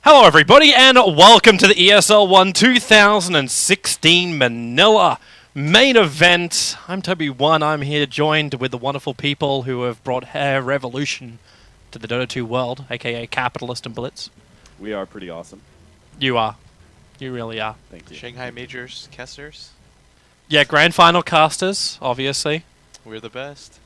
Hello everybody and welcome to the ESL One 2016 Manila main event. I'm Toby1. I'm here joined with the wonderful people who have brought hair revolution to the Dota 2 world, aka Capitalist and Blitz. We are pretty awesome. You are. You really are. Thank you. Shanghai Majors casters. Yeah, Grand Final casters, obviously. We're the best.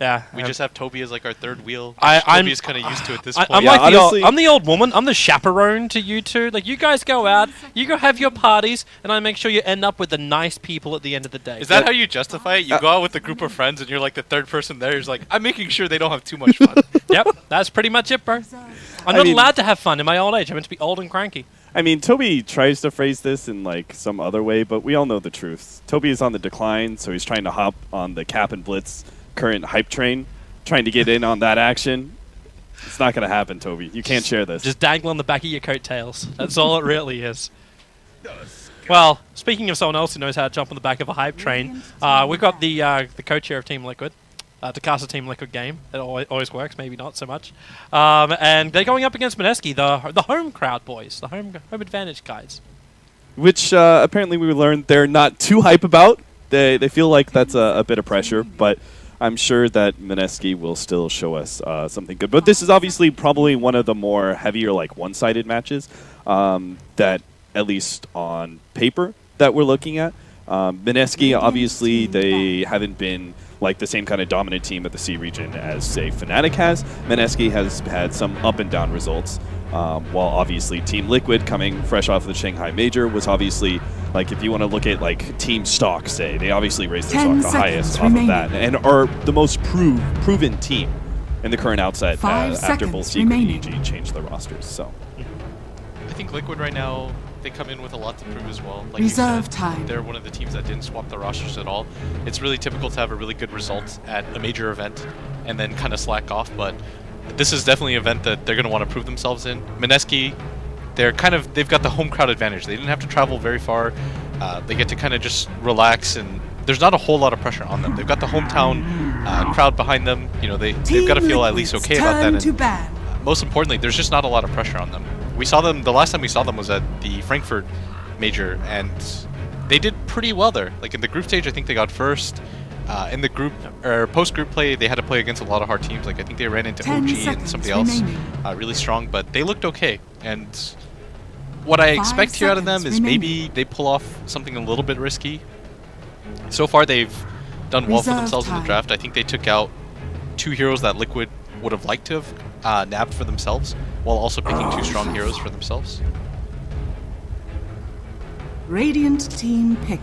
Yeah. We just have Toby as like our third wheel. I'm Toby's kind of used to it at this point. I'm Yeah, like honestly- I'm the old woman. I'm the chaperone to you two. Like, you guys go out, you go have your parties, and I make sure you end up with the nice people at the end of the day. Is that how you justify it? You go out with a group of friends and you're like the third person there. You're like, I'm making sure they don't have too much fun. Yep, that's pretty much it, bro. I'm not allowed to have fun in my old age. I'm meant to be old and cranky. I mean, Toby tries to phrase this in like some other way, but we all know the truth. Toby is on the decline, so he's trying to hop on the Cap and Blitz current hype train, trying to get in on that action. It's not going to happen, Toby. You can't share this. Just dangle on the back of your coattails. That's all it really is. Well, speaking of someone else who knows how to jump on the back of a hype train, we've got the co-chair of Team Liquid, to cast a Team Liquid game. It always works, maybe not so much. And they're going up against Mineski, the home crowd boys, the home advantage guys. Which apparently we learned they're not too hype about. They feel like that's a bit of pressure, but I'm sure that Mineski will still show us something good. But this is obviously probably one of the more heavier, like, one-sided matches that, at least on paper, that we're looking at. Mineski, obviously, they haven't been like the same kind of dominant team at the C region as, say, Fnatic has. Mineski has had some up and down results, while obviously Team Liquid, coming fresh off of the Shanghai Major, was obviously, like, if you want to look at like team stock, say, they obviously raised their stock the highest off of that, and are the most proven team in the current outset after both Secret and EG changed their rosters. So I think Liquid right now, they come in with a lot to prove as well. Like Reserve you said, time. They're one of the teams that didn't swap the rosters at all. It's really typical to have a really good result at a major event and then kind of slack off, but this is definitely an event that they're going to want to prove themselves in. Mineski, they've got the home crowd advantage. They didn't have to travel very far. They get to kind of just relax, and there's not a whole lot of pressure on them. They've got the hometown crowd behind them. You know, they've got to feel at least okay about that. And, most importantly, there's just not a lot of pressure on them. We saw them, the last time we saw them was at the Frankfurt Major, and they did pretty well there. Like in the group stage, I think they got first. In the group, or post-group play, they had to play against a lot of hard teams. Like I think they ran into OG and somebody else really strong, but they looked okay. And what I expect here out of them is maybe they pull off something a little bit risky. So far, they've done well for themselves in the draft. I think they took out 2 heroes that Liquid would have liked to have nabbed for themselves, while also picking 2 strong heroes for themselves. Radiant team pick.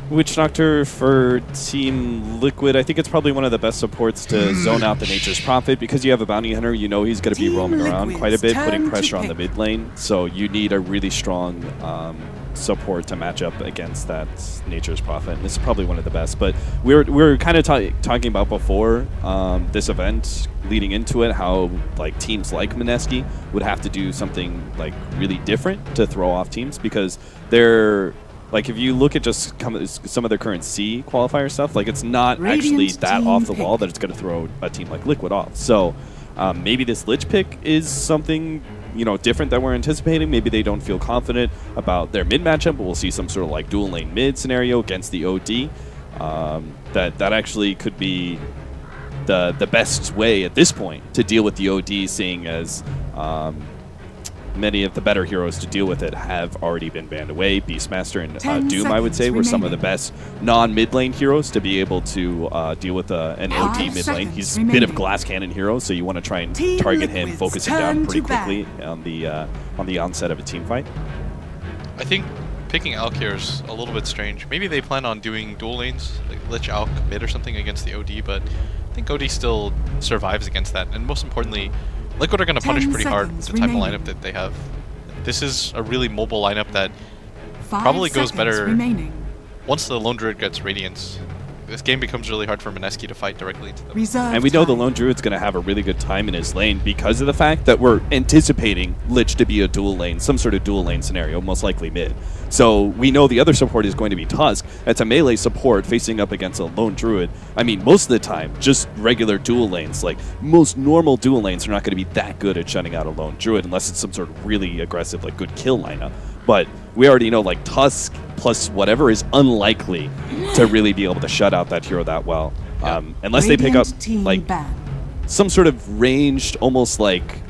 Witch Doctor for Team Liquid, I think it's probably one of the best supports to zone out the Nature's Prophet, because you have a Bounty Hunter, you know he's going to be roaming around quite a bit, putting pressure on the mid lane, so you need a really strong support to match up against that Nature's Prophet, and this is probably one of the best. But we were kind of talking about before this event, leading into it, how like teams like Mineski would have to do something like really different to throw off teams, because they're like, if you look at just some of their current C qualifier stuff, like it's not actually that off the wall that it's going to throw a team like Liquid off. So maybe this Lich pick is something, you know, different that we're anticipating. Maybe they don't feel confident about their mid matchup, but we'll see some sort of like dual lane mid scenario against the OD. That actually could be the best way at this point to deal with the OD, seeing as many of the better heroes to deal with it have already been banned away. Beastmaster and Doom, I would say, were some of the best non-mid lane heroes to be able to deal with an OD mid lane. He's a bit of a glass cannon hero, so you want to try and target him, focus him down pretty quickly on the onset of a team fight. I think picking Alk here is a little bit strange. Maybe they plan on doing dual lanes, like Lich Alk mid or something against the OD, but I think OD still survives against that. And most importantly, Liquid are going to punish pretty hard the type of lineup that they have. This is a really mobile lineup that probably goes better once the Lone Druid gets Radiance. This game becomes really hard for Mineski to fight directly into them. And we know the Lone Druid's going to have a really good time in his lane because of the fact that we're anticipating Lich to be a dual lane, some sort of dual lane scenario, most likely mid. So we know the other support is going to be Tusk. It's a melee support facing up against a lone druid. I mean, most of the time, just regular dual lanes. Like, most normal dual lanes are not going to be that good at shutting out a lone druid unless it's some sort of really aggressive, like, good kill lineup. But we already know, like, Tusk plus whatever is unlikely to really be able to shut out that hero that well. Unless they pick up, like, some sort of ranged, almost like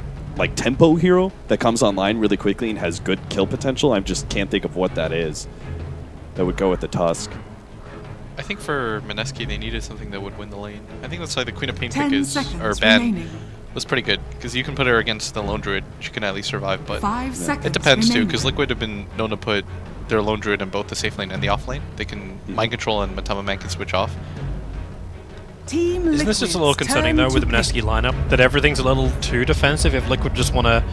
tempo hero that comes online really quickly and has good kill potential. I just can't think of what that is that would go with the Tusk. I think for Mineski, they needed something that would win the lane. I think that's why the Queen of Pain pick is, or ban, was pretty good, because you can put her against the Lone Druid. She can at least survive, but it depends too, because Liquid have been known to put their Lone Druid in both the safe lane and the off lane. They can Mind Control and Matama Man can switch off. Isn't this just a little concerning though with the Mineski lineup, that everything's a little too defensive if Liquid just want to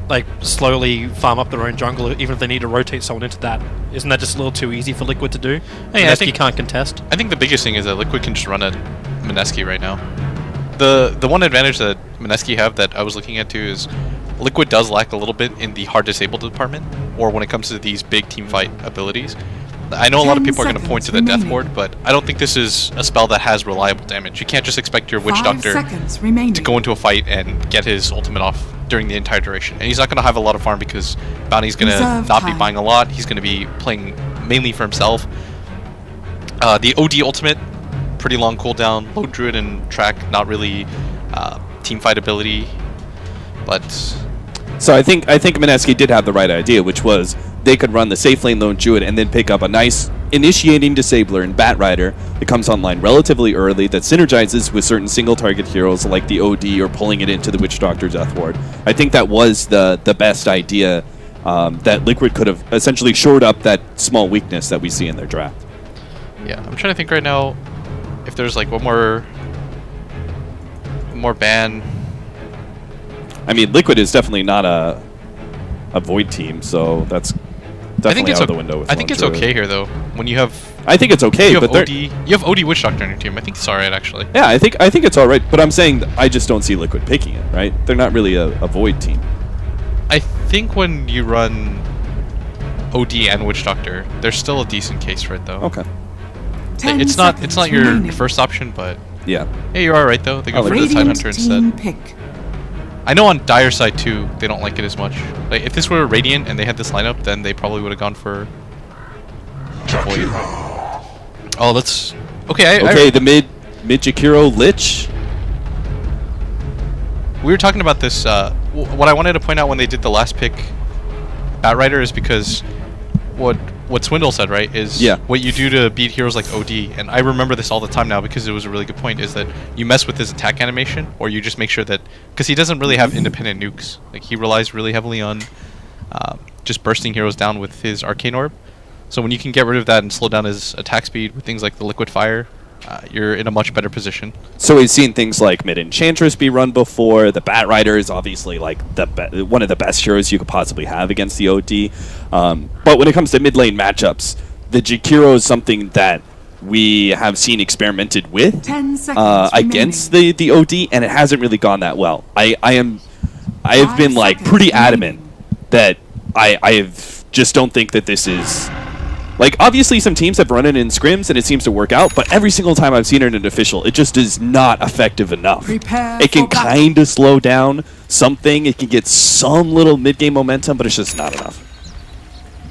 like slowly farm up their own jungle, even if they need to rotate someone into that? Isn't that just a little too easy for Liquid to do? Hey, I think you can't contest. I think the biggest thing is that Liquid can just run a Mineski right now. The one advantage that Mineski have that I was looking at too is Liquid does lack a little bit in the hard disabled department, or when it comes to these big team fight abilities. I know a lot of people are going to point to the Death Ward, but I don't think this is a spell that has reliable damage. You can't just expect your Witch Doctor to go into a fight and get his ultimate off during the entire duration. And he's not going to have a lot of farm because Bounty's going to not be buying a lot. He's going to be playing mainly for himself. The OD ultimate, pretty long cooldown. Low Druid and Track, not really team fight ability. But so I think Mineski did have the right idea, which was they could run the safe lane Lone Druid and then pick up a nice initiating disabler in Bat Rider that comes online relatively early, that synergizes with certain single target heroes like the OD or pulling it into the Witch Doctor Death Ward. I think that was the best idea, that Liquid could have essentially shored up that small weakness that we see in their draft. Yeah, I'm trying to think right now if there's like one more ban. I mean, Liquid is definitely not a Void team, so that's definitely out of the window. With I think it's okay here though. When you have, I think it's okay, but you have OD Witch Doctor on your team. I think it's alright actually. Yeah, I think it's alright, but I'm saying that I just don't see Liquid picking it. Right? They're not really a Void team. I think when you run OD and Witch Doctor, there's still a decent case for it though. Okay. It's not your first option, but yeah. Hey, you're alright though. They go for the Tidehunter instead. I know on Dire side too, they don't like it as much. Like if this were Radiant and they had this lineup, then they probably would have gone for Void. Oh, that's okay. The mid Jakiro Lich. We were talking about this. What I wanted to point out when they did the last pick, Bat Rider, is because what Swindle said, right, is what you do to beat heroes like OD, and I remember this all the time now because it was a really good point, is that you mess with his attack animation, or you just make sure that, because he doesn't really have independent nukes, like he relies really heavily on just bursting heroes down with his Arcane Orb, so when you can get rid of that and slow down his attack speed with things like the Liquid Fire, you're in a much better position. So we've seen things like Mid Enchantress be run before. The Bat Rider is obviously like one of the best heroes you could possibly have against the OD. But when it comes to mid lane matchups, the Jakiro is something that we have seen experimented with against the OD, and it hasn't really gone that well. I have been like pretty adamant that I just don't think that this is. Like, obviously some teams have run it in scrims and it seems to work out, but every single time I've seen it in official, it just is not effective enough. It can kind of slow down something, it can get some little mid-game momentum, but it's just not enough.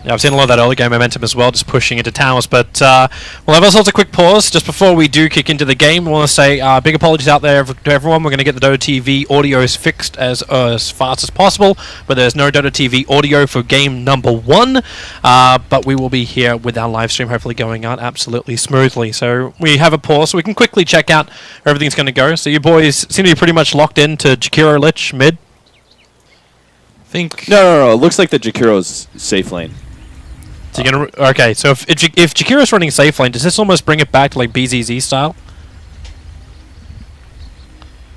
Yeah, I've seen a lot of that early game momentum as well, just pushing into towers. But we'll have ourselves a quick pause just before we do kick into the game. I want to say big apologies out there to everyone. We're going to get the Dota TV audios fixed as fast as possible, but there's no Dota TV audio for game number 1. But we will be here with our live stream hopefully going on absolutely smoothly. So we have a pause so we can quickly check out how everything's going to go. So you boys seem to be pretty much locked into Jakiro Lich mid. No. It looks like the Jakiro's safe lane. So you're gonna okay. So if Jakiro's running safe lane, does this almost bring it back to like BZZ style?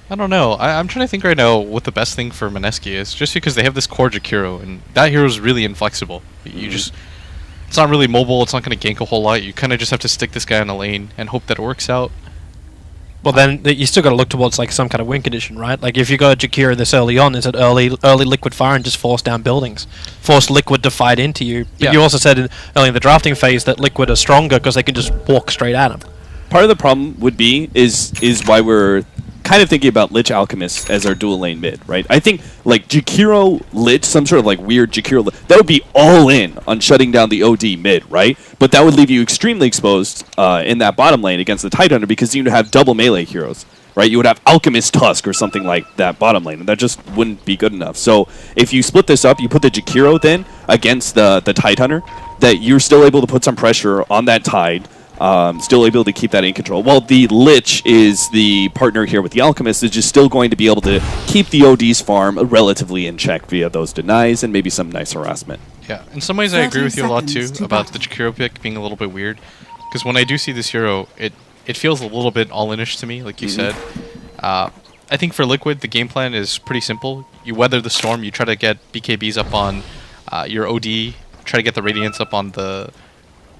I don't know. I'm trying to think right now what the best thing for Mineski is, just because they have this core Jakiro, and that hero is really inflexible. You just, it's not really mobile. It's not going to gank a whole lot. You kind of just have to stick this guy on the lane and hope that it works out. Well, then you still got to look towards like some kind of win condition, right? Like if you got Jakira this early on, is it early liquid fire and just force down buildings, force liquid to fight into you? But you also said early in the drafting phase that liquid are stronger because they can just walk straight at them. Part of the problem would be is why we're kind of thinking about Lich Alchemist as our dual lane mid, right? I think like Jakiro Lich, some sort of like weird Jakiro Lich, that would be all in on shutting down the OD mid, right? But that would leave you extremely exposed in that bottom lane against the Tidehunter because you'd have double melee heroes, right? You would have Alchemist Tusk or something like that bottom lane, and that just wouldn't be good enough. So if you split this up, you put the Jakiro then against the Tidehunter, that you're still able to put some pressure on that Tide, still able to keep that in control. While the Lich is the partner here with the Alchemist, is just still going to be able to keep the OD's farm relatively in check via those denies and maybe some nice harassment. Yeah, in some ways I agree with you a lot too about the Jakiro pick being a little bit weird. Because when I do see this hero, it feels a little bit all-inish to me, like you said. I think for Liquid, the game plan is pretty simple. You weather the storm, you try to get BKBs up on your OD, try to get the Radiance up on the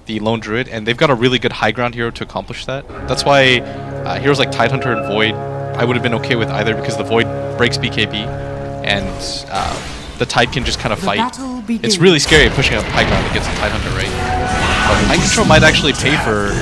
Lone Druid, and they've got a really good high ground hero to accomplish that. That's why heroes like Tidehunter and Void, I would have been okay with either because the Void breaks BKB, and the Tide can just kind of fight. It's really scary pushing up high ground against the Tidehunter, right? But Mind Control might actually pay for...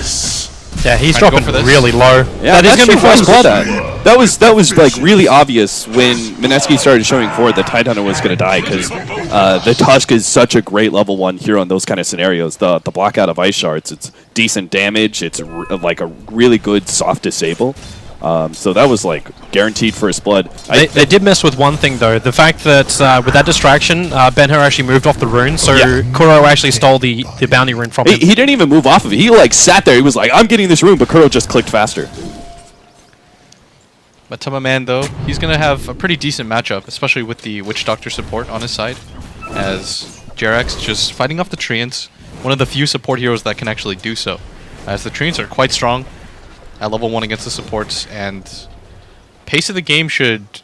Yeah, he's dropping really low. Yeah, that is going to be first blood at. That was like really obvious when Mineski started showing forward that Tidehunter was going to die because the Tusk is such a great level 1 hero in those kind of scenarios. The blockout of Ice Shards, it's decent damage. It's like a really good soft disable. So that was like guaranteed first blood. They did mess with one thing though, the fact that with that distraction, Ben-Hur actually moved off the rune, so Kuro actually stole the bounty rune from him. He didn't even move off of it. He like sat there. He was like, I'm getting this rune, but Kuro just clicked faster. But Tamaman though, he's going to have a pretty decent matchup, especially with the Witch Doctor support on his side, as Jerax just fighting off the Treants, one of the few support heroes that can actually do so, as the Treants are quite strong at level 1 against the supports, and pace of the game should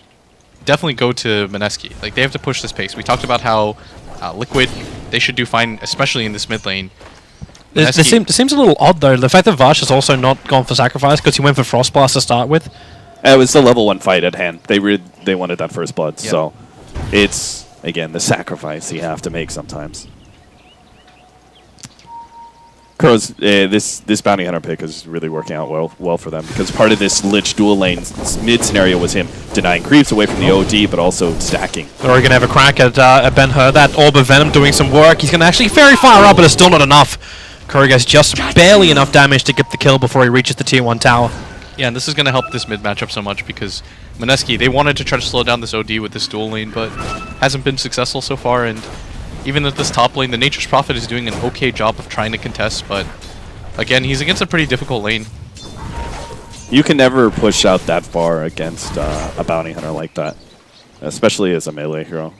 definitely go to Mineski. Like, they have to push this pace. We talked about how Liquid, they should do fine, especially in this mid lane. It seems a little odd, though, the fact that Vash has also not gone for Sacrifice, because he went for Frostblast to start with. It was the level 1 fight at hand. They wanted that first blood, so it's, again, the sacrifice you have to make sometimes. Kuro's, this bounty hunter pick is really working out well for them because part of this Lich dual lane mid scenario was him denying creeps away from the OD, but also stacking. They're already going to have a crack at Ben-Hur. That Orb of Venom doing some work. He's going to actually very far up, but it's still not enough. Kuro gets just barely enough damage to get the kill before he reaches the tier 1 tower. Yeah, and this is going to help this mid matchup so much because Mineski, they wanted to try to slow down this OD with this dual lane, but hasn't been successful so far, and even at this top lane, the Nature's Prophet is doing an okay job of trying to contest, but again, he's against a pretty difficult lane. You can never push out that far against a bounty hunter like that, especially as a melee hero.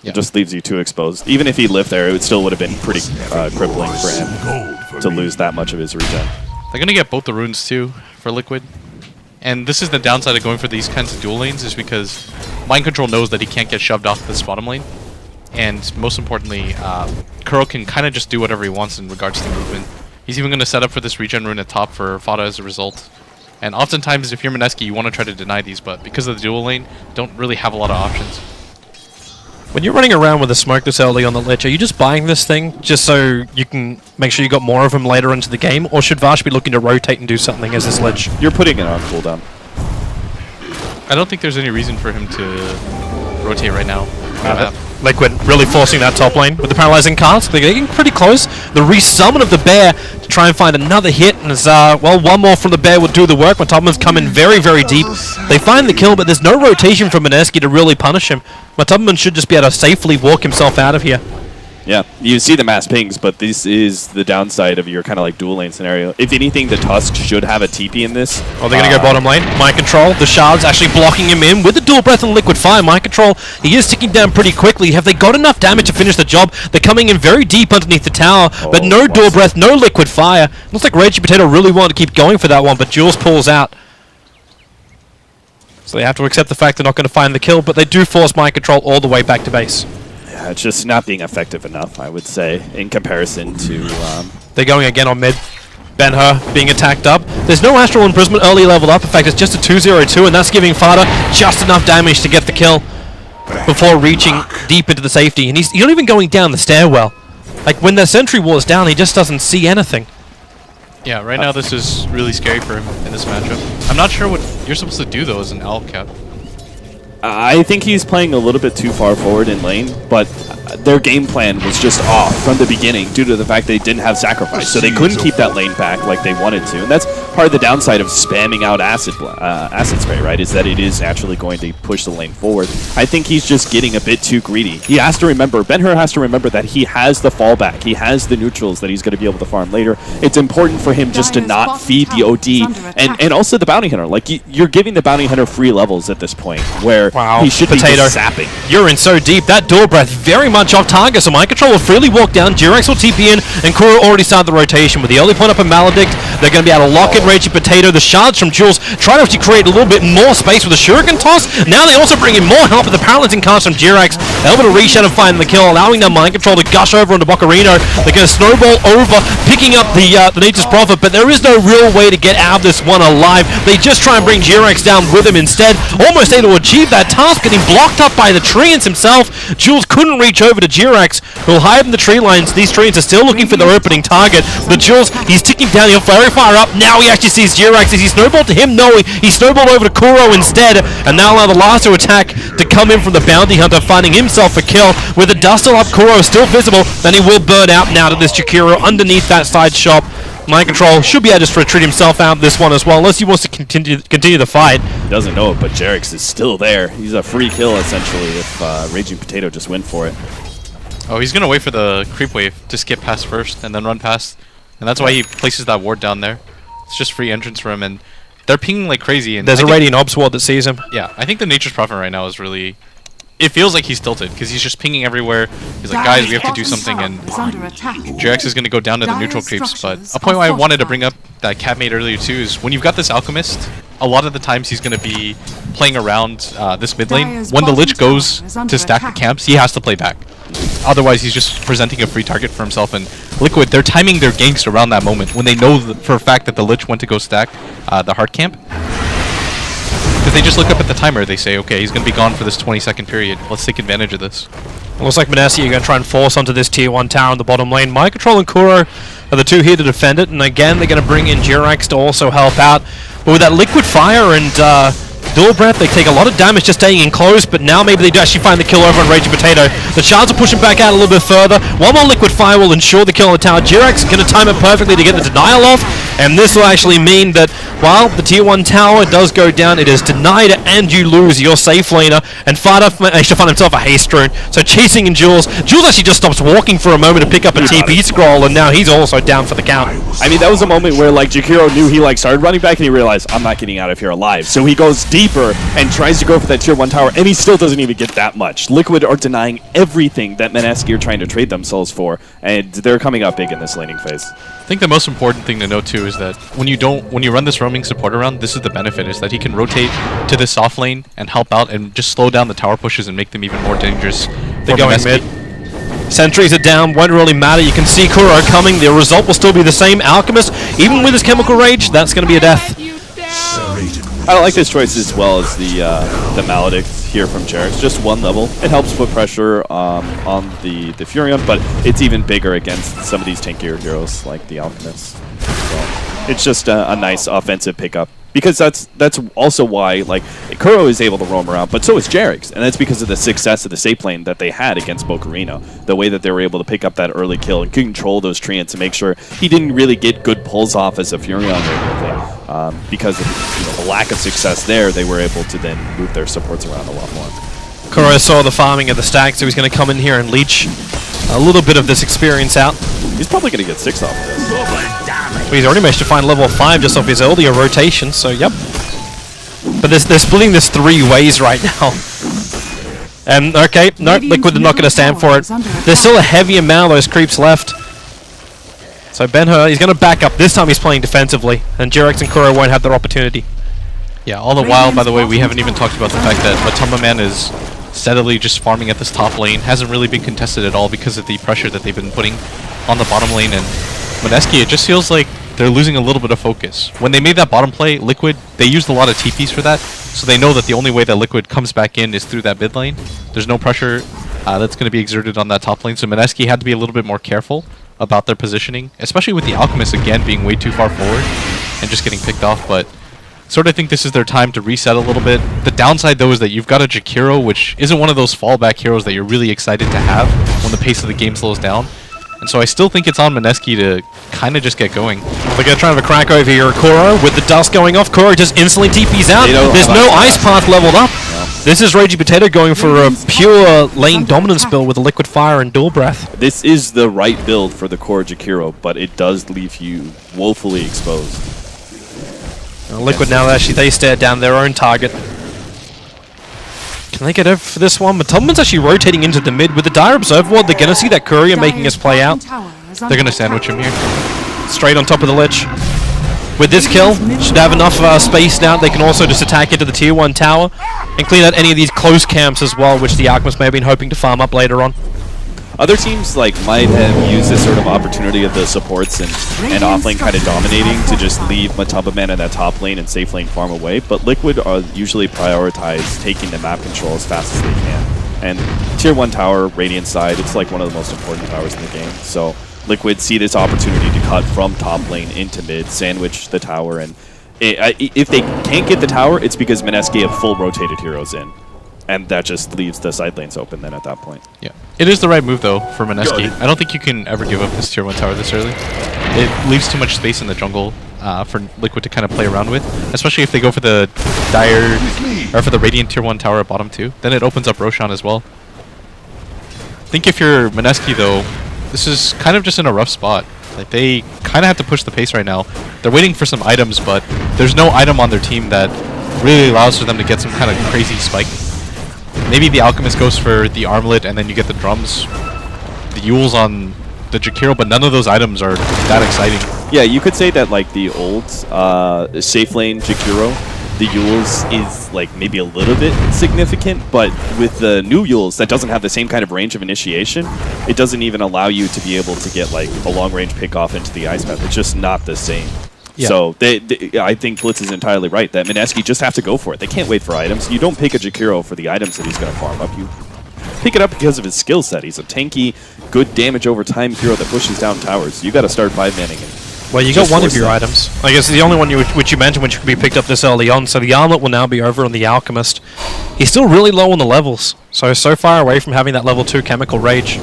Yeah. It just leaves you too exposed. Even if he lived there, it still would have been pretty crippling for him to lose that much of his regen. They're going to get both the runes too for Liquid. And this is the downside of going for these kinds of dual lanes, is because Mind Control knows that he can't get shoved off this bottom lane. And most importantly, Kuro can kind of just do whatever he wants in regards to movement. He's even going to set up for this regen rune at top for Fada as a result. And oftentimes, if you're Mineski, you want to try to deny these, but because of the dual lane, don't really have a lot of options. When you're running around with a smoke this early on the Lich, are you just buying this thing just so you can make sure you got more of him later into the game, or should Vash be looking to rotate and do something as this Lich? You're putting it on cooldown. I don't think there's any reason for him to rotate right now. Liquid really forcing that top lane with the paralyzing cast. They're getting pretty close. The resummon of the bear to try and find another hit, and as well, one more from the bear will do the work. Matubman's come in very, very deep. They find the kill, but there's no rotation from Mineski to really punish him. Matubman should just be able to safely walk himself out of here. Yeah, you see the mass pings, but this is the downside of your kind of like dual lane scenario. If anything, the Tusk should have a TP in this. Oh, they're going to go bottom lane. Mind Control, the Shards actually blocking him in with the dual breath and liquid fire. Mind Control, he is ticking down pretty quickly. Have they got enough damage to finish the job? They're coming in very deep underneath the tower, but no dual breath, no liquid fire. Looks like Raging Potato really wanted to keep going for that one, but Jules pulls out. So they have to accept the fact they're not going to find the kill, but they do force Mind Control all the way back to base. Yeah, it's just not being effective enough, I would say, in comparison to... They're going again on mid. Ben-Hur being attacked up. There's no Astral Imprisonment early leveled up. In fact, it's just a 2-0-2, and that's giving Fada just enough damage to get the kill before reaching deep into the safety. And he's not even going down the stairwell. Like, when the sentry wall is down, he just doesn't see anything. Yeah, right now this is really scary for him in this matchup. I'm not sure what you're supposed to do, though, as an Owlcat. I think he's playing a little bit too far forward in lane, but their game plan was just off from the beginning due to the fact they didn't have sacrifice, so they couldn't keep that lane back like they wanted to. And that's part of the downside of spamming out acid spray, right, is that it is naturally going to push the lane forward. I think he's just getting a bit too greedy. He has to remember, Ben-Hur has to remember that he has the fallback. He has the neutrals that he's going to be able to farm later. It's important for him just to not feed the OD and also the Bounty Hunter. Like, you're giving the Bounty Hunter free levels at this point, where he should be just sapping. You're in so deep. That door breath very much off target, so Mind Control will freely walk down. Jirax will TP in, and Kuro already started the rotation. With the early point up in Maledict, they're going to be able to lock in Raging Potato. The shards from Jules try to actually create a little bit more space with the Shuriken toss. Now they also bring in more help with the paralyzing cast from Jirax. They're able to reset and find the kill, allowing their Mind Control to gush over onto Bocarino. They're going to snowball over, picking up the Nature's Prophet, but there is no real way to get out of this one alive. They just try and bring Jirax down with him instead, almost able to achieve that task, getting blocked up by the treants himself. Jules couldn't reach over to Jirax, who'll hide in the tree lines. These treants are still looking for their opening target. But Jules, he's ticking down, he'll very far up. Now he actually sees Jirax as he snowballed to him. No, he snowballed over to Kuro instead, and now allow the lasso attack to come in from the Bounty Hunter, finding himself a kill. With the dust still up, Kuro is still visible, then he will burn out now to this Jakiro underneath that side shop. Mind Control should be able to just retreat himself out of this one as well, unless he wants to continue the fight. He doesn't know it, but Jirax is still there. He's a free kill, essentially, if Raging Potato just went for it. Oh, he's going to wait for the creep wave to skip past first and then run past. And that's why he places that ward down there. It's just free entrance for him, and they're pinging like crazy. And there's a Radiant Obs ward that sees him. Yeah, I think the Nature's Prophet right now is really... It feels like he's tilted, because he's just pinging everywhere. He's like, guys, we have to do something, and Jirax is going to go down to the neutral creeps. But a point I wanted to bring up that Cat made earlier too is when you've got this Alchemist, a lot of the times he's going to be playing around this mid lane. When the Lich goes to stack the camps, he has to play back. Otherwise, he's just presenting a free target for himself. And Liquid, they're timing their ganks around that moment when they know for a fact that the Lich went to go stack the hard camp. Because they just look up at the timer, they say, okay, he's going to be gone for this 20-second period. Let's take advantage of this. Looks like Mineski are going to try and force onto this tier 1 tower in the bottom lane. Mind Control and Kuro are the two here to defend it, and again, they're going to bring in Jirax to also help out. But with that Liquid Fire and Dual Breath, they take a lot of damage just staying in close, but now maybe they do actually find the kill over on Raging Potato. The shards are pushing back out a little bit further. One more Liquid Fire will ensure the kill on the tower. Jirax going to time it perfectly to get the denial off, and this will actually mean that while the tier 1 tower does go down, it is denied and you lose your safe laner, and Fada managed to find himself a haste rune. So chasing in Jules. Jules actually just stops walking for a moment to pick up a TP scroll, and now he's also down for the count. I mean, that was a moment where like Jakiro knew he like started running back and he realized, I'm not getting out of here alive. So he goes deeper and tries to go for that tier 1 tower, and he still doesn't even get that much. Liquid are denying everything that Mineski are trying to trade themselves for, and they're coming up big in this laning phase. I think the most important thing to note too is that when you run this roaming support around, this is the benefit, is that he can rotate to this soft lane and help out and just slow down the tower pushes and make them even more dangerous. They're going mid. Sentries are down, won't really matter. You can see Kuro coming. The result will still be the same. Alchemist, even with his Chemical Rage, that's going to be a death. I like this choice as well as the Maledict here from Jirax. Just one level. It helps put pressure on the Furion, but it's even bigger against some of these tankier heroes like the Alchemist. So it's just a nice offensive pickup. Because that's also why like Kuro is able to roam around, but so is Jirax, and that's because of the success of the safe lane that they had against Bocarino. The way that they were able to pick up that early kill and control those treants and make sure he didn't really get good pulls off as a Furion or anything. Because of the lack of success there, they were able to then move their supports around a lot more. Kuro saw the farming of the stack, so he's going to come in here and leech a little bit of this experience out. He's probably going to get 6 off of this. Well, he's already managed to find level 5 just off his earlier rotation, so yep. But they're splitting this 3 ways right now. And okay, no, Liquid are not going to stand for it. There's still a heavy amount of those creeps left. So Ben-Hur, he's going to back up. This time he's playing defensively, and Jirax and Kuro won't have their opportunity. Yeah, all the while, by the way, we haven't even talked about the fact that Matumba Man is steadily just farming at this top lane. Hasn't really been contested at all because of the pressure that they've been putting on the bottom lane. And Mineski, it just feels like they're losing a little bit of focus. When they made that bottom play, Liquid, they used a lot of TPs for that, so they know that the only way that Liquid comes back in is through that mid lane. There's no pressure that's going to be exerted on that top lane, so Mineski had to be a little bit more careful about their positioning, especially with the Alchemist again being way too far forward and just getting picked off, but sort of think this is their time to reset a little bit. The downside though is that you've got a Jakiro, which isn't one of those fallback heroes that you're really excited to have when the pace of the game slows down. And so I still think it's on Mineski to kind of just get going. They're going to try and have a crack over here. Kuro with the dust going off. Kuro just instantly TPs out. There's no ice path leveled up. No. This is Raging Potato going for a pure lane dominance build with a Liquid Fire and Dual Breath. This is the right build for the core Jakiro, but it does leave you woefully exposed. Liquid now, actually, they stare down their own target. Can they get over for this one? But Tubman's actually rotating into the mid with the Dire Observer Ward. They're going to see that Courier making his play out. They're going to sandwich him here. Straight on top of the Lich. With this kill, should have enough space now. They can also just attack into the tier 1 tower and clean out any of these close camps as well, which the Alchemist may have been hoping to farm up later on. Other teams might have used this sort of opportunity of the supports and offlane kind of dominating to just leave Matabaman in that top lane and safe lane farm away, but Liquid usually prioritize taking the map control as fast as they can. And tier 1 tower, Radiant side, it's like one of the most important towers in the game. So Liquid see this opportunity to cut from top lane into mid, sandwich the tower, and if they can't get the tower, it's because Mineski have full rotated heroes in. And that just leaves the side lanes open then at that point. Yeah. It is the right move, though, for Mineski. I don't think you can ever give up this tier 1 tower this early. It leaves too much space in the jungle for Liquid to kind of play around with, especially if they go for the Dire, or for the Radiant tier 1 tower at bottom 2. Then it opens up Roshan as well. I think if you're Mineski, though, this is kind of just in a rough spot. Like, they kind of have to push the pace right now. They're waiting for some items, but there's no item on their team that really allows for them to get some kind of crazy spike. Maybe the Alchemist goes for the armlet, and then you get the drums, the Yules on the Jakiro, but none of those items are that exciting. Yeah, you could say that like the old safe lane Jakiro, the Yules is like maybe a little bit significant, but with the new Yules that doesn't have the same kind of range of initiation, it doesn't even allow you to be able to get like a long range pick off into the ice path. It's just not the same. Yeah. So I think Blitz is entirely right that Mineski just have to go for it. They can't wait for items. You don't pick a Jakiro for the items that he's going to farm up. You pick it up because of his skill set. He's a tanky, good damage over time hero that pushes down towers. You got to start 5-manning him. Well, you got one of your items. I guess the only one which you mentioned which could be picked up this early on. So the armlet will now be over on the Alchemist. He's still really low on the levels. So far away from having that level 2 Chemical Rage.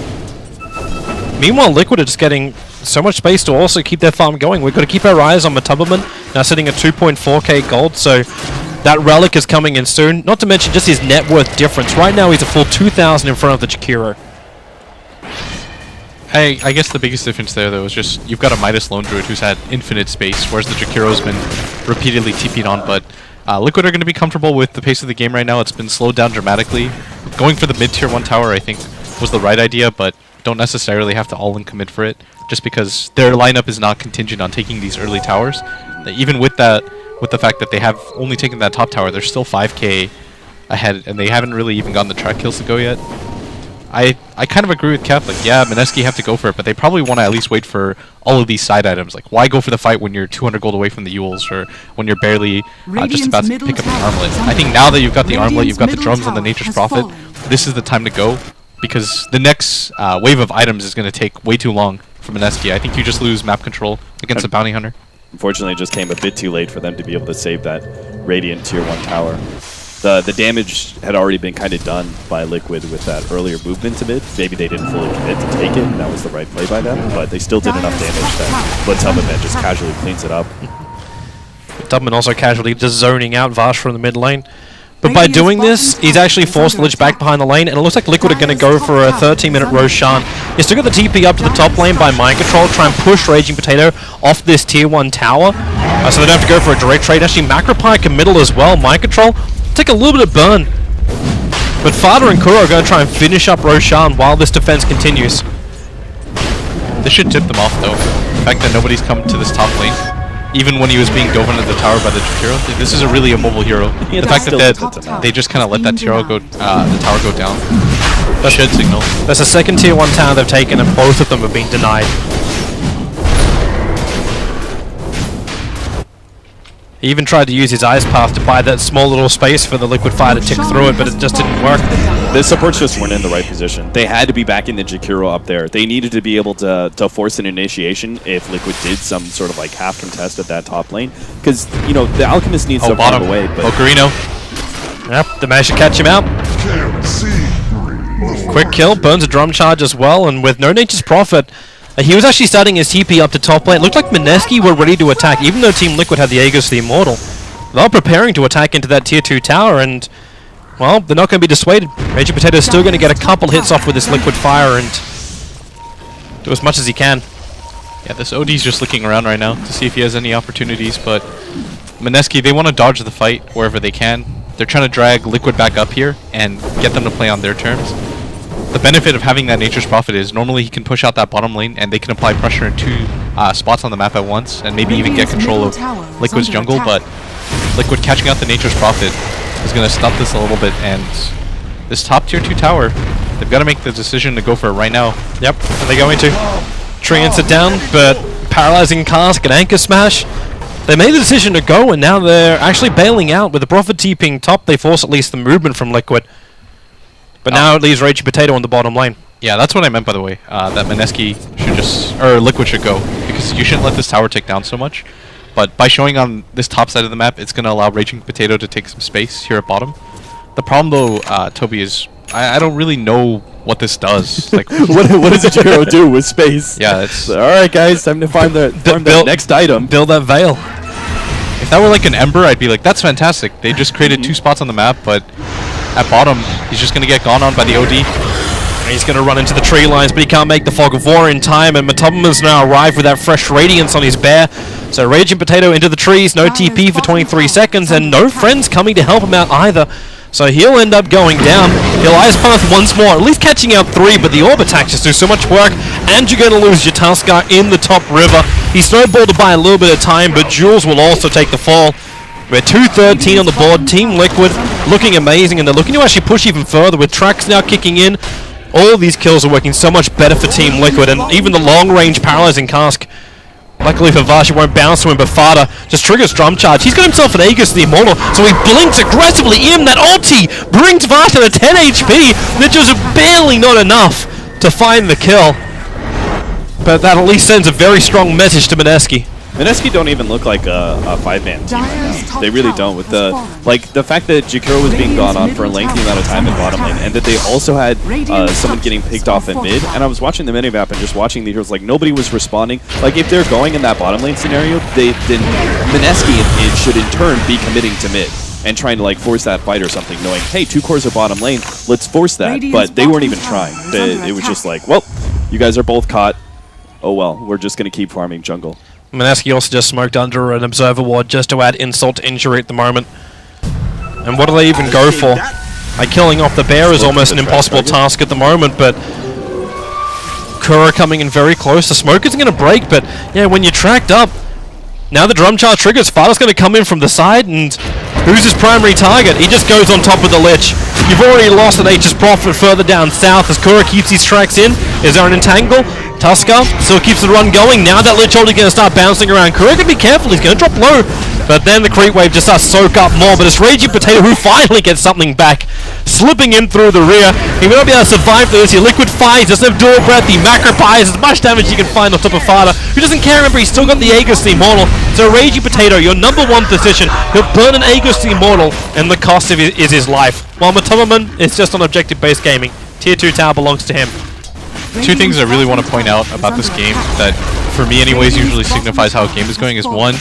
Meanwhile, Liquid are just getting so much space to also keep their farm going. We've got to keep our eyes on Matabaman, now sitting at 2.4k gold, so that Relic is coming in soon. Not to mention just his net worth difference. Right now he's a full 2,000 in front of the Jakiro. I guess the biggest difference there, though, is just you've got a Midas Lone Druid who's had infinite space, whereas the Jakiro's been repeatedly TP'd on, but Liquid are going to be comfortable with the pace of the game right now. It's been slowed down dramatically. Going for the mid-tier 1 tower, I think, was the right idea, but don't necessarily have to all-in commit for it, just because their lineup is not contingent on taking these early towers. Even with that, with the fact that they have only taken that top tower, they're still 5k ahead, and they haven't really even gotten the track kills to go yet. I kind of agree with Kev, like, yeah, Mineski have to go for it, but they probably want to at least wait for all of these side items. Like, why go for the fight when you're 200 gold away from the Yules, or when you're barely just about to pick up the armlet? I think now that you've got the armlet, you've got the drums and the Nature's Prophet, this is the time to go, because the next wave of items is going to take way too long for Mineski. I think you just lose map control against a bounty hunter. Unfortunately, it just came a bit too late for them to be able to save that Radiant tier 1 tower. The damage had already been kind of done by Liquid with that earlier movement to mid. Maybe they didn't fully commit to take it, and that was the right play by them, but they still did enough damage that Blitzhubman just casually cleans it up. Tubman also casually just zoning out Vash from the mid lane. But by doing this, he's actually forced Lich back behind the lane, and it looks like Liquid are going to go for a 13-minute Roshan. He's still got the TP up to the top lane by Mind Control, try and push Raging Potato off this tier 1 tower. So they don't have to go for a direct trade. Actually, Macropie can middle as well. Mind Control take a little bit of burn. But Fada and Kuro are going to try and finish up Roshan while this defense continues. This should tip them off, though. The fact that nobody's come to this top lane. Even when he was being dove into the tower by the Jakiro, this is a really immobile hero. The fact that they just kind of let that tower go down, that should signal. That's a second tier 1 tower they've taken, and both of them have been denied. He even tried to use his Ice Path to buy that small little space for the Liquid Fire to tick through it, but it just didn't work. The supports just weren't in the right position. They had to be backing the Jakiro up there. They needed to be able to force an initiation if Liquid did some sort of like half contest at that top lane. Because, you know, the Alchemist needs to bottom away. But Ocarino. Yep, they managed to catch him out. Quick kill, burns a drum charge as well, and with no Nature's Prophet, he was actually starting his TP up to top lane. It looked like Mineski were ready to attack, even though Team Liquid had the Aegis the Immortal. They were preparing to attack into that tier 2 tower, and, well, they're not going to be dissuaded. Raging Potato is still going to get a couple hits off with this Liquid Fire and do as much as he can. Yeah, this OD's just looking around right now to see if he has any opportunities, but Mineski, they want to dodge the fight wherever they can. They're trying to drag Liquid back up here and get them to play on their terms. The benefit of having that Nature's Prophet is normally he can push out that bottom lane and they can apply pressure in 2 spots on the map at once and maybe even get control of Liquid's jungle, but Liquid catching out the Nature's Prophet is going to stop this a little bit, and this top tier 2 tower, they've got to make the decision to go for it right now. Yep, and they're going to. Treants it down, but Paralyzing Cask and Anchor Smash. They made the decision to go, and now they're actually bailing out. With the Prophet TPing top, they force at least the movement from Liquid. But now it leaves Raging Potato on the bottom lane. Yeah, that's what I meant, by the way. That Mineski should just, or Liquid should go, because you shouldn't let this tower tick down so much. But by showing on this top side of the map, it's going to allow Raging Potato to take some space here at bottom. The problem, though, Toby, is I don't really know what this does. Like, what does a Jakiro do with space? Yeah, it's all right, guys. Time to find the next item. Build that veil. If that were like an Ember, I'd be like, that's fantastic. They just created 2 spots on the map, but at bottom, he's just going to get gone on by the OD. And he's going to run into the tree lines, but he can't make the Fog of War in time, and Matoma's now arrived with that fresh Radiance on his bear. So Raging Potato into the trees, no TP for 23 seconds, and no friends coming to help him out either. So he'll end up going down. He'll Ice Path once more, at least catching out 3, but the Orb attacks just do so much work, and you're going to lose your Tuskar in the top river. He snowballed to buy a little bit of time, but Jules will also take the fall. We're 2-13 on the board. Team Liquid looking amazing, and they're looking to actually push even further with Trax now kicking in. All of these kills are working so much better for Team Liquid, and even the long-range Paralyzing Cask. Luckily for Vash, it won't bounce to him, but Fada just triggers Drum Charge. He's got himself an Aegis the Immortal, so he blinks aggressively in. That ulti brings Vash to 10 HP. That just barely not enough to find the kill. But that at least sends a very strong message to Mineski. Mineski don't even look like a 5-man team right now. They really don't. With the fact that Jakiro was being gone on for a lengthy amount of time in bottom lane, and that they also had someone getting picked off in mid. And I was watching the minimap and just watching the heroes, like nobody was responding. Like if they're going in that bottom lane scenario, then Mineski should in turn be committing to mid and trying to like force that fight or something, knowing, hey, 2 cores are bottom lane, let's force that. But they weren't even trying. It was just like, well, you guys are both caught. Oh well, we're just going to keep farming jungle. Mineski also just smoked under an Observer Ward just to add insult to injury at the moment. And what do they even go for? Like, killing off the bear is almost an impossible task at the moment, but Kura coming in very close. The smoke isn't going to break, but yeah, when you're tracked up, now the Drum Charge triggers. Fada's going to come in from the side, and who's his primary target? He just goes on top of the Lich. You've already lost an Nature's Prophet further down south as Kura keeps his tracks in. Is there an entangle? Tuskar still keeps the run going. Now that Lich Holder going to start bouncing around. Kura can be careful. He's going to drop low. But then the creep wave just starts to soak up more. But it's Raging Potato who finally gets something back. Slipping in through the rear. He may not be able to survive through this. He Liquid Fires. Doesn't have Dual Breath. He Macro Pies. As much damage you can find on top of Fada, who doesn't care. Remember, he's still got the Aegis the Immortal. So Raging Potato, your #1 position. He'll burn an Aegis the Immortal, and the cost of it is his life. While Matomaman is just on objective-based gaming. Tier 2 tower belongs to him. 2 things I really want to point out about this game that, for me anyways, usually signifies how a game is going is 1,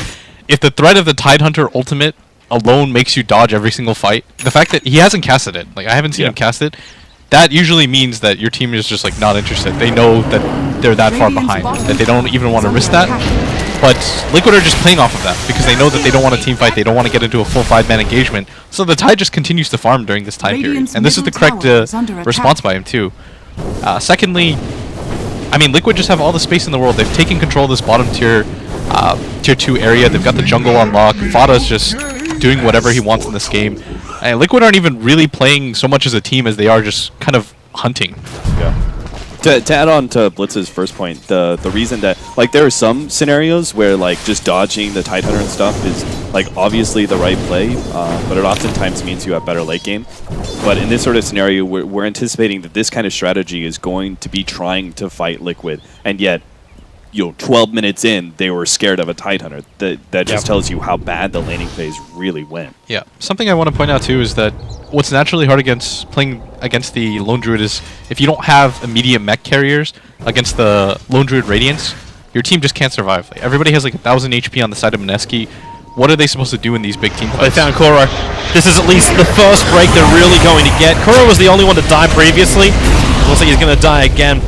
if the threat of the Tidehunter ultimate alone makes you dodge every single fight, the fact that he hasn't casted it, like I haven't seen him cast it, that usually means that your team is just like not interested. They know that they're that far behind, that they don't even want to risk that. But Liquid are just playing off of that because they know that they don't want a team fight, they don't want to get into a full 5-man engagement, so the Tide just continues to farm during this time period. And this is the correct response by him too. Secondly, I mean, Liquid just have all the space in the world. They've taken control of this bottom tier, tier 2 area. They've got the jungle on lock. Fada's just doing whatever he wants in this game. And Liquid aren't even really playing so much as a team as they are just kind of hunting. Yeah. To add on to Blitz's first point, the reason that, like, there are some scenarios where, like, just dodging the Tidehunter and stuff is, like, obviously the right play, but it oftentimes means you have better late game. But in this sort of scenario, we're anticipating that this kind of strategy is going to be trying to fight Liquid, and yet, 12 minutes in, they were scared of a Tidehunter. That just tells you how bad the laning phase really went. Yeah. Something I want to point out, too, is that what's naturally hard against playing against the Lone Druid is if you don't have immediate mech carriers against the Lone Druid Radiants, your team just can't survive. Like, everybody has like 1,000 HP on the side of Mineski. What are they supposed to do in these big team fights? They found Kuro. This is at least the first break they're really going to get. Kuro was the only one to die previously. Looks like he's going to die again.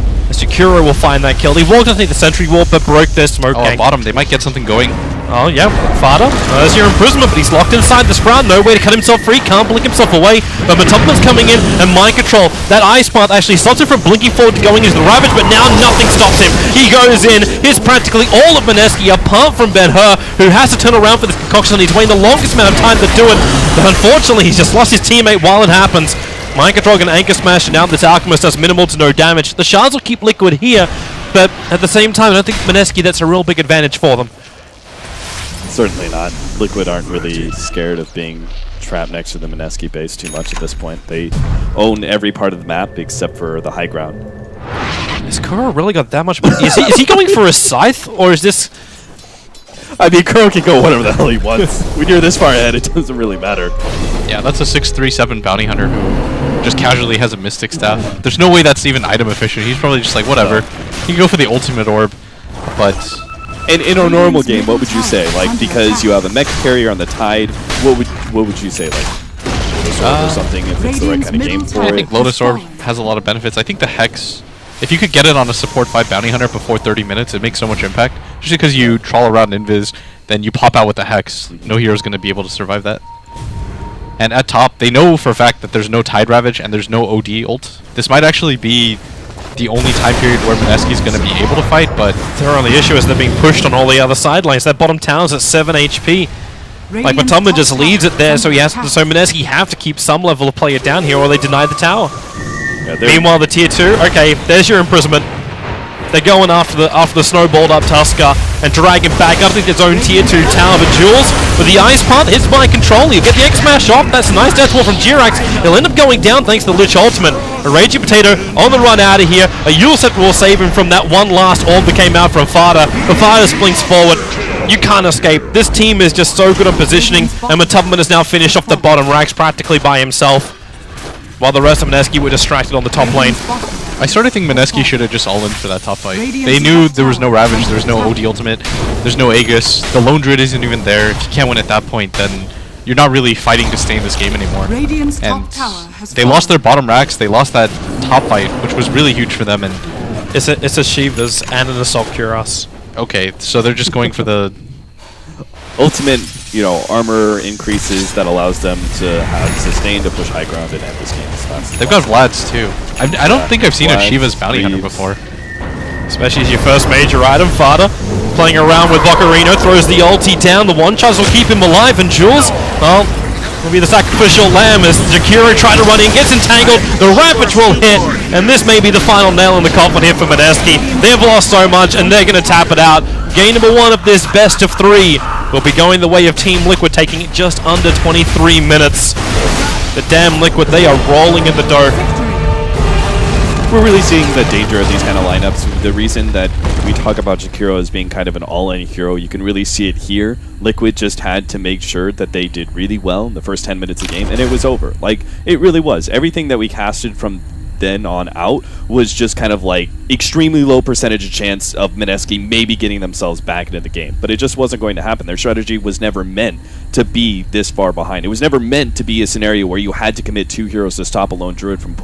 Kuro will find that kill. He walked underneath the sentry wall, but broke their smoke gang. Bottom, they might get something going. Oh, yeah, Fada. There's your imprisonment, but he's locked inside the Sprout. No way to cut himself free, can't blink himself away. But Matopman's coming in, and mind control. That ice path actually stops him from blinking forward to going into the Ravage, but now nothing stops him. He goes in. Here's practically all of Mineski, apart from Ben-Hur, who has to turn around for this concoction. He's waiting the longest amount of time to do it. But unfortunately, he's just lost his teammate while it happens. Mind control can anchor smash, and now this Alchemist does minimal to no damage. The shards will keep Liquid here, but at the same time, I don't think Mineski, that's a real big advantage for them. Certainly not. Liquid aren't really scared of being trapped next to the Mineski base too much at this point. They own every part of the map except for the high ground. Has Kuro really got that much money? Is he going for a scythe, or is this... I mean, Kuro can go whatever the hell he wants. When you're this far ahead, it doesn't really matter. Yeah, that's a 6/3/7 bounty hunter who just casually has a Mystic Staff. There's no way that's even item efficient. He's probably just like, whatever. He can go for the ultimate orb, but... In a normal game, what would you say? Like, because you have a mech carrier on the Tide, what would you say? Like, Lotus Orb or something, if it's the right kind of game for it? I think Lotus Orb has a lot of benefits. I think the Hex... If you could get it on a support 5 bounty hunter before 30 minutes, it makes so much impact. Just because you trawl around Invis, then you pop out with the Hex. No hero's going to be able to survive that. And at top, they know for a fact that there's no Tide Ravage and there's no OD ult. This might actually be the only time period where Mineski's going to be able to fight, but... Their only issue is they're being pushed on all the other side lanes. That bottom tower's at 7 HP. Like, Matopman just leaves it there, so Mineski have to keep some level of player down here, or they deny the tower. Yeah, meanwhile, the tier 2, okay, there's your imprisonment. They're going after the snowballed up Tusker and dragging back underneath its own tier 2 tower. But Jules, with the ice path, hits by control. He'll get the X smash off. That's a nice death wall from Jirax. He'll end up going down thanks to the Lich ultimate. A Raging Potato on the run out of here. A Yule Scepter will save him from that one last orb that came out from Fada. But Fada splints forward. You can't escape. This team is just so good on positioning, and Matopman has now finished off the bottom racks practically by himself, while the rest of Mineski were distracted on the top lane. I sort of think Mineski should have just all-in for that top fight. They knew there was no Ravage, there was no OD ultimate, there's no Aegis, the Lone Druid isn't even there. If you can't win at that point, then you're not really fighting to stay in this game anymore. And they lost their bottom racks, they lost that top fight, which was really huge for them. And it's a Shivas and an Assault Cuirass. Okay, so they're just going for the... ultimate, armor increases that allows them to have sustain to push high ground and end this game as fast as They've got Vlad's too. I don't think I've seen a Shiva's bounty hunter before. Especially as your first major item. Fada playing around with Bocarino, throws the ulti down. The one-shots will keep him alive, and Jules, well, will be the sacrificial lamb as Jakiro tries to run in, gets entangled. The Ravage will hit, and this may be the final nail in the coffin here for Mineski. They've lost so much, and they're going to tap it out. Game number 1 of this best of 3 will be going the way of Team Liquid, taking it just under 23 minutes. The damn Liquid, they are rolling in the dough. We're really seeing the danger of these kind of lineups. The reason that we talk about Jakiro as being kind of an all-in hero, you can really see it here. Liquid just had to make sure that they did really well in the first 10 minutes of the game, and it was over. Like, it really was. Everything that we casted from then on out was just kind of like extremely low percentage of chance of Mineski maybe getting themselves back into the game. But it just wasn't going to happen. Their strategy was never meant to be this far behind. It was never meant to be a scenario where you had to commit 2 heroes to stop a Lone Druid from